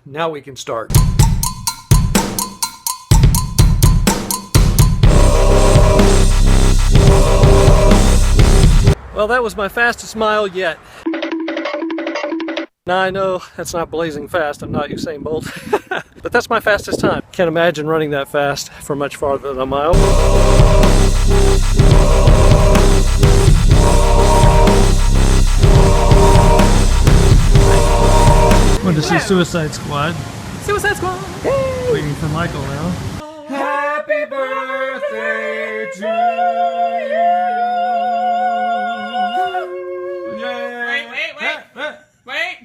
now we can start. Well, that was my fastest mile yet. Now I know that's not blazing fast, I'm not Usain Bolt, but that's my fastest time. Can't imagine running that fast for much farther than a mile. Went to see Suicide Squad. Suicide Squad! Yay! Waiting for Michael now. Happy birthday to you! Yay! Wait!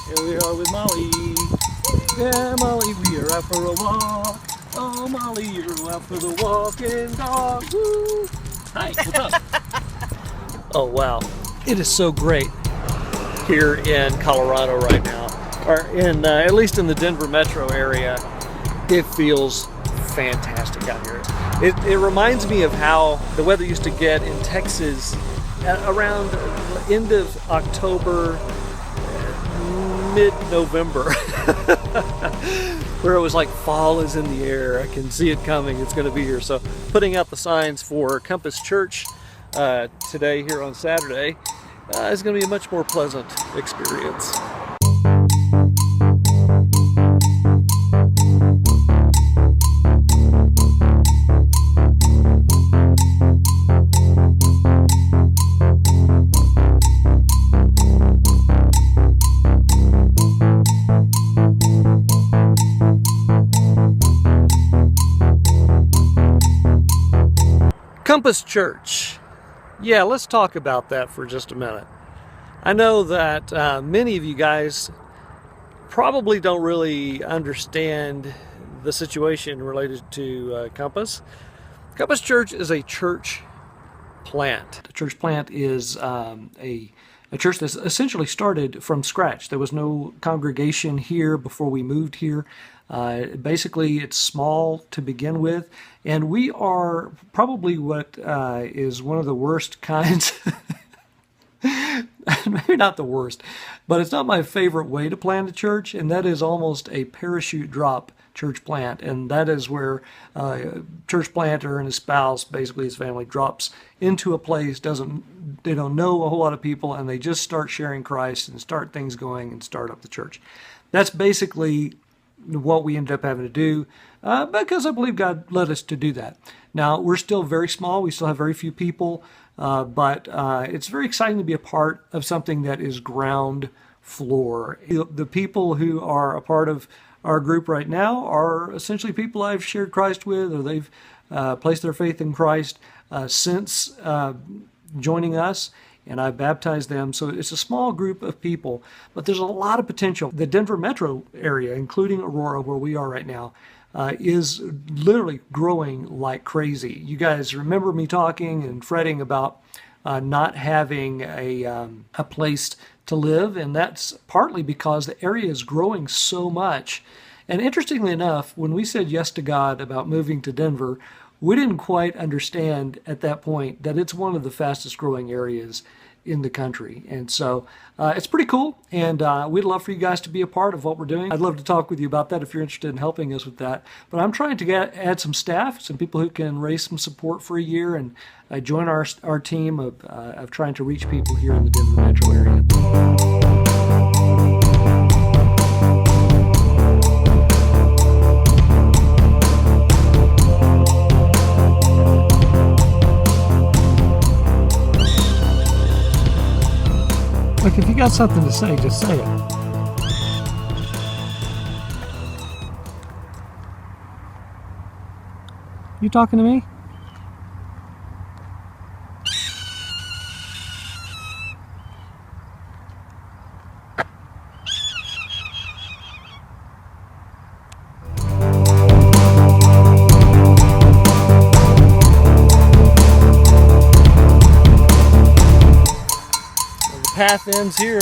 Here we are with Molly. Yeah, Molly, we are out for a walk. Oh, Molly, you're out for the walking dog. Woo! Hi, what's up? Oh, wow. It is so great here in Colorado right now, or in at least in the Denver metro area. It feels fantastic out here. It reminds me of how the weather used to get in Texas around end of October, mid-November, where it was like fall is in the air. I can see it coming. It's going to be here. So putting out the signs for Compass Church today here on Saturday is going to be a much more pleasant experience. Compass Church. Yeah, let's talk about that for just a minute. I know that many of you guys probably don't really understand the situation related to Compass. Compass Church is a church plant. A church plant is a church that's essentially started from scratch. There was no congregation here before we moved here. Basically, it's small to begin with, and we are probably what is one of the worst kinds, maybe not the worst, but it's not my favorite way to plant a church, and that is almost a parachute drop church plant. And that is where a church planter and his spouse, basically his family, drops into a place, they don't know a whole lot of people, and they just start sharing Christ and start things going and start up the church. That's basically what we ended up having to do because I believe God led us to do that. Now, we're still very small. We still have very few people, but it's very exciting to be a part of something that is ground floor. The people who are a part of our group right now are essentially people I've shared Christ with, or they've placed their faith in Christ since joining us, and I baptized them. So it's a small group of people, but there's a lot of potential. The Denver metro area, including Aurora, where we are right now, is literally growing like crazy. You guys remember me talking and fretting about not having a place to live, and that's partly because the area is growing so much. And interestingly enough, when we said yes to God about moving to Denver, we didn't quite understand at that point that it's one of the fastest growing areas in the country. And so it's pretty cool, and we'd love for you guys to be a part of what we're doing. I'd love to talk with you about that if you're interested in helping us with that. But I'm trying to add some staff, some people who can raise some support for a year and join our team of trying to reach people here in the Denver metro area. Look, if you got something to say, just say it. You talking to me? Path ends here,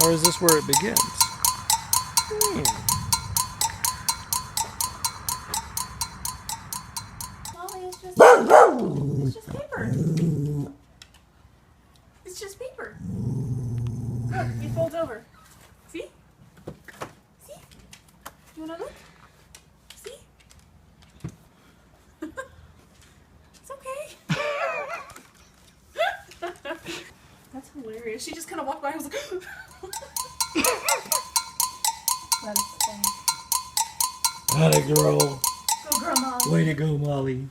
or is this where it begins? Molly is just It's just paper. It's just paper. Look, it folds over. See? See? You wanna look? See? It's okay. That's hilarious. She just kind of walked by and was like, that is funny. Atta girl. Go girl, Mom. Way to go, Molly.